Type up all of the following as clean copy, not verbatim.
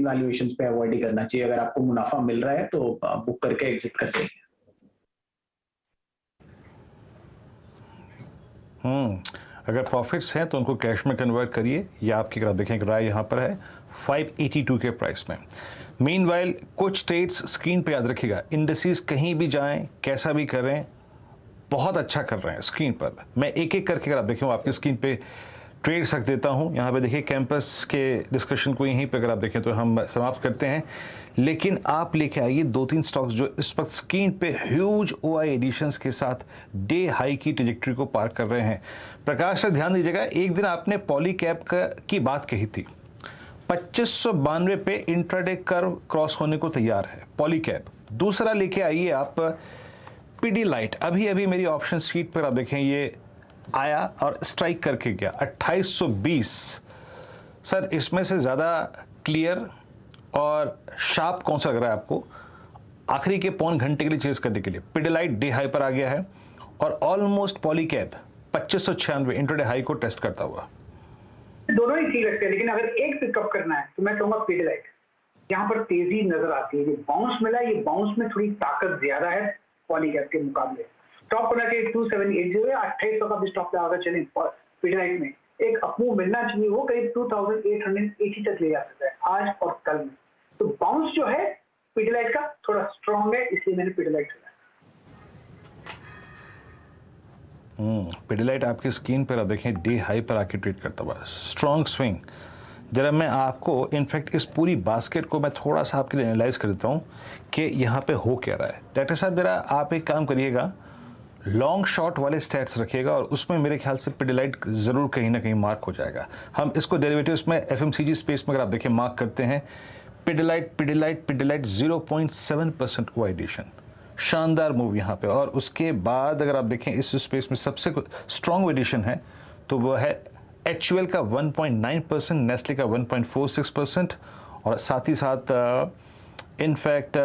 Valuations पे avoid ही करना चाहिए। अगर आपको मुनाफा मिल रहा है तो बुक करके एग्जिट कर देंगे। अगर प्रॉफिट्स हैं तो उनको कैश में कन्वर्ट करिए, या आपकी तरफ देखें राय यहाँ पर है 582 के प्राइस में। मीनवाइल कुछ ट्रेड्स स्क्रीन पे याद रखिएगा, इंडिसेस कहीं भी जाएं कैसा भी करें बहुत अच्छा कर रहे हैं स्क्रीन पर। मैं एक एक करके अगर आप देखें आपकी स्क्रीन पे ट्रेड्स रख देता हूं। यहाँ पे देखिए कैंपस के डिस्कशन को यहीं पे अगर आप देखें तो हम समाप्त करते हैं, लेकिन आप लेके आइए 2-3 स्टॉक्स जो इस वक्त स्क्रीन पे ह्यूज ओआई एडिशंस के साथ डे हाई की ट्रेजेक्टरी को पार कर रहे हैं। प्रकाश से ध्यान दीजिएगा, एक दिन आपने पॉलीकैब की बात कही थी, 2592 पे इंट्राडे कर्व क्रॉस होने को तैयार है पॉलीकैब। दूसरा लेके आइए आप पीडीलाइट, अभी अभी मेरी ऑप्शन शीट पर आप देखें ये आया और स्ट्राइक करके गया 2820। सर इसमें से ज़्यादा क्लियर और शार्प कौन सा लग रहा है आपको आखिरी के पौन घंटे के लिए चेस करने के लिए? पीडीलाइट डे हाई पर आ गया है और ऑलमोस्ट पॉलीकैब 2596 इंट्राडे हाई को टेस्ट करता हुआ। दोनों ही ठीक लगते हैं, लेकिन अगर एक पिकअप करना है तो मैं कहूँगा पीडीलाइट। यहाँ पर तेजी नजर आती है, ये बाउंस मिला, ये बाउंस में थोड़ी ताकत ज्यादा है पॉलीकैब के मुकाबले। स्टॉप होना चाहिए 2780 या 2800 का भी स्टॉप लगा कर चलें पीडीलाइट में। एक अपमूव मिलना चाहिए, वो करीब 2880 तक ले जा सकता है आज और कल में। तो बाउंस जो है पीडीलाइट का थोड़ा स्ट्रॉन्ग है, इसलिए मैंने पीडीलाइट चुना। पीडीलाइट आपकी स्क्रीन पर आप देखें डे हाई पर आके ट्रेड करता हुआ स्ट्रॉन्ग स्विंग। जरा मैं आपको इनफैक्ट इस पूरी बास्केट को मैं थोड़ा सा आपके लिए एनालाइज कर देता हूँ कि यहाँ पे हो क्या रहा है। डॉक्टर साहब जरा आप एक काम करिएगा, लॉन्ग शॉट वाले स्टैट्स रखिएगा और उसमें मेरे ख्याल से पीडीलाइट ज़रूर कहीं ना कहीं मार्क हो जाएगा। हम इसको डेरिवेटिव्स में एफएमसीजी स्पेस में अगर आप देखें मार्क करते हैं पीडीलाइट 0.7% को एडिशन, शानदार मूव यहाँ पे। और उसके बाद अगर आप देखें इस स्पेस में सबसे स्ट्रॉन्ग एडिशन है तो वो है HUL का 1.9%, नेस्ले का 1.46% और साथ ही साथ इनफैक्ट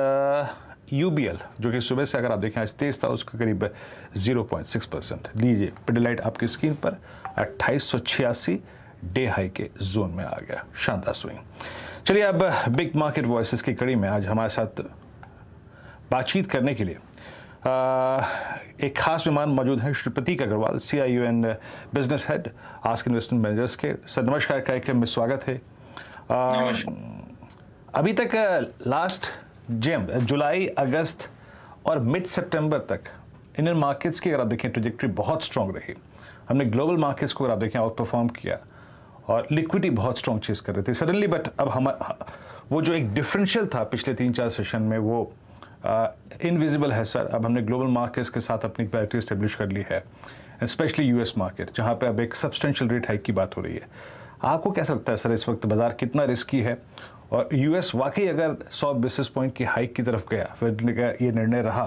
UBL जो कि सुबह से अगर आप देखें आज तेज था उसका करीब 0.6%। लीजिए पीडीलाइट आपकी स्क्रीन पर 2886 डे हाई के जोन में आ गया, शानदार स्विंग। चलिए अब बिग मार्केट वॉइसेस की कड़ी में आज हमारे साथ बातचीत करने के लिए एक खास मेहमान मौजूद हैं, Shri Prateek Agarwal, CIO and business head Ask investment managers के। सर नमस्कार, कार्यक्रम में स्वागत है। अभी तक लास्ट जुलाई, अगस्त और मिड सितंबर तक इंडियन मार्केट्स की अगर आप देखें ट्रेजेक्टरी बहुत स्ट्रॉन्ग रही। हमने ग्लोबल मार्केट्स को अगर आप देखें आउट परफॉर्म किया और लिक्विडिटी बहुत स्ट्रॉन्ग चेज कर रहे थे सडनली, बट अब हम वो जो एक डिफरेंशियल था पिछले 3-4 सेशन में वो इनविजिबल है सर। अब हमने ग्लोबल मार्केट्स के साथ अपनी पैरिटी एस्टेब्लिश कर ली है, स्पेशली US मार्केट जहाँ पे अब एक सब्सटेंशियल रेट हाइक की बात हो रही है। आपको कैसा लगता है सर इस वक्त बाजार कितना रिस्की है और US वाकई अगर 100 बेसिस पॉइंट की हाइक की तरफ गया, फिर ये निर्णय रहा,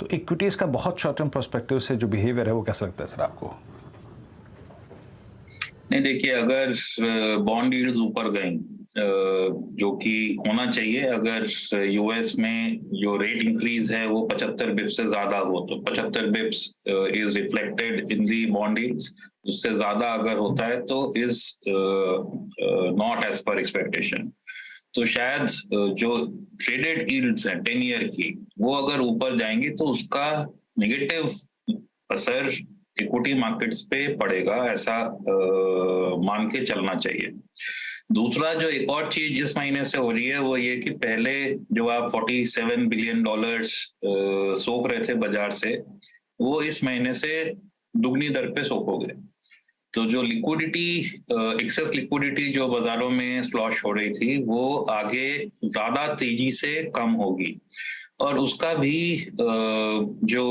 तो इक्विटीज का बहुत शॉर्ट टर्म पर्सपेक्टिव से जो बिहेवियर है वो कैसा लगता है सर आपको? नहीं देखिए, अगर बॉन्ड यील्ड्स ऊपर गई जो कि होना चाहिए, अगर US में जो रेट इंक्रीज है वो 75 बिप्स से ज्यादा हो तो 75 bips is reflected in the bond yields, उससे ज्यादा अगर होता है तो is not as per expectation. तो शायद जो ट्रेडेड यील्ड्स हैं 10 ईयर की वो अगर ऊपर जाएंगी तो उसका नेगेटिव असर इक्विटी मार्केट्स पे पड़ेगा, ऐसा मान के चलना चाहिए। दूसरा जो एक और चीज इस महीने से हो रही है वो ये कि पहले जो आप $47 बिलियन सोख रहे थे बाजार से, वो इस महीने से दुगनी दर पे सोखोगे। तो जो लिक्विडिटी, एक्सेस लिक्विडिटी जो बाजारों में स्लॉश हो रही थी वो आगे ज्यादा तेजी से कम होगी और उसका भी जो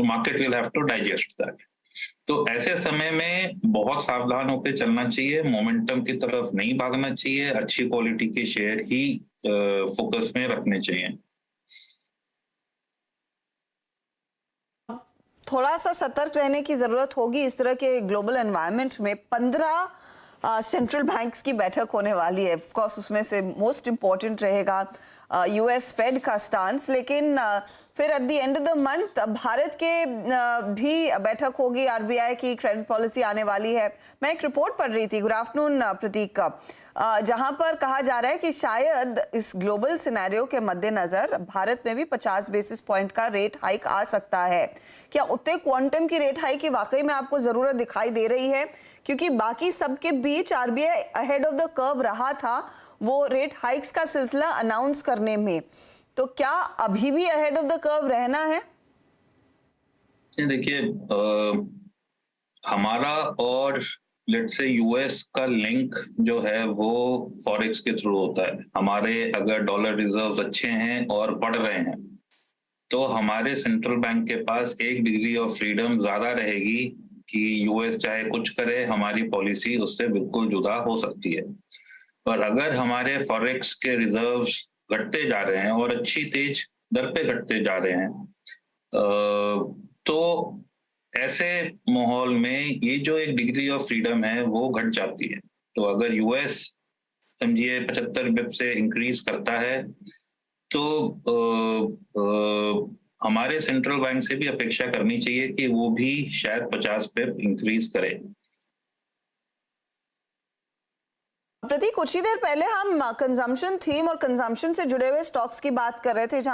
market will have to digest that. तो ऐसे समय में बहुत सावधान होकर चलना चाहिए, मोमेंटम की तरफ नहीं भागना चाहिए, अच्छी क्वालिटी के शेयर ही फोकस में रखने चाहिए। थोड़ा सा सतर्क रहने की जरूरत होगी इस तरह के ग्लोबल एनवायरनमेंट में। 15 सेंट्रल बैंक्स की बैठक होने वाली है, ऑफ कोर्स उसमें से मोस्ट इम्पोर्टेंट रहेगा यूएस फेड का स्टांस, लेकिन फिर at the end of the month Bharat के भी बैठक होगी, आरबीआई की क्रेडिट पॉलिसी आने वाली है। मैं एक रिपोर्ट पढ़ रही थी, गुड आफ्टरनून प्रतीक, जहां पर कहा जा रहा है कि शायद इस ग्लोबल सिनेरियो के मद्देनजर भारत में भी 50 बेसिस पॉइंट का रेट हाइक आ सकता है। क्या उतने क्वांटम की रेट हाइक की वाकई में आपको जरूरत दिखाई दे रही है? क्योंकि बाकी सबके बीच RBI ahead of the curve रहा था वो रेट हाइक्स का सिलसिला अनाउंस करने में, तो क्या अभी भी अहेड ऑफ द कर्व रहना है? देखिए, हमारा और लेट्स से यूएस का लिंक जो है वो फॉरेक्स के थ्रू होता है। हमारे अगर डॉलर रिजर्व्स अच्छे हैं और बढ़ रहे हैं तो हमारे सेंट्रल बैंक के पास एक डिग्री ऑफ फ्रीडम ज्यादा रहेगी कि यूएस चाहे कुछ करे, हमारी पॉलिसी उससे बिल्कुल जुदा हो सकती है। और अगर हमारे फॉरेक्स के रिजर्व्स घटते जा रहे हैं और अच्छी तेज दर पे घटते जा रहे हैं, तो ऐसे माहौल में ये जो एक डिग्री ऑफ फ्रीडम है वो घट जाती है। तो अगर यूएस समझिए 75 बिप से इंक्रीज करता है तो हमारे सेंट्रल बैंक से भी अपेक्षा करनी चाहिए कि वो भी शायद 50 बिप इंक्रीज करे। प्रतीक, कुछ ही देर पहले हम कंजम्पशन थीम और कंजम्पशन से जुड़े हुए स्टॉक्स की बात कर रहे थे, जहां